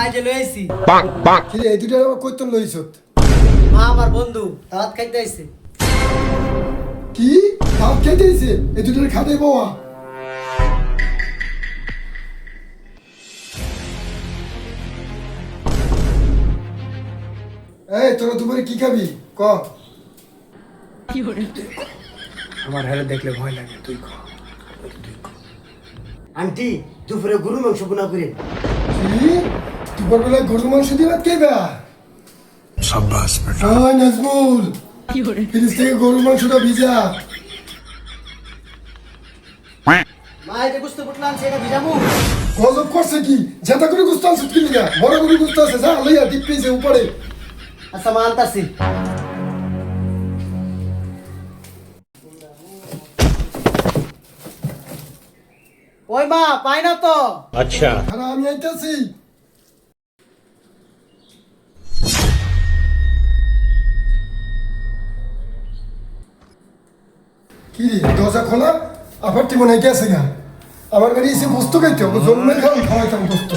এই যে লইছি কি রে, এই দুটো আবার কইতন লইছত? মা আমার বন্ধু ভাত খাইতে আইছে। কি ভাত খেতে আইছে? এই দুটোর খাতে বাবা। এই তোরা দুপুরে কি খাবি ক? আমার হেলে দেখলে ভয় লাগে, তুই খ। আন্টি দুপুরে গরু মাংস বোনা করে। কি দুপুর বেলা গরুর মাংস দিয়ে ভাত খাইবা? সাব্বাস বেটা। ওই নাজমুল, ফ্রিজ থেকে গরুর মাংসটা ভিজা। মা এই যে গুস্ত পুটলা আনছে এটা ভিজামু। গজব করছে কি? জেতা করে গুস্ত আনছিস কি লিগা? বড় করে গুস্ত আছে, যা লইয়া ডিপ ফ্রিজে উপরে। আচ্ছা মা আনতাছি। ওই মা পাই না তো। আর আমি আইতাছি। কি রে, দরজা খোলা? আবার টিমন আইতে আছে গা? আমার বাড়ি এসে বস্তু খাইতে হবে, জন্মের খাওয়াইতাম বস্তু।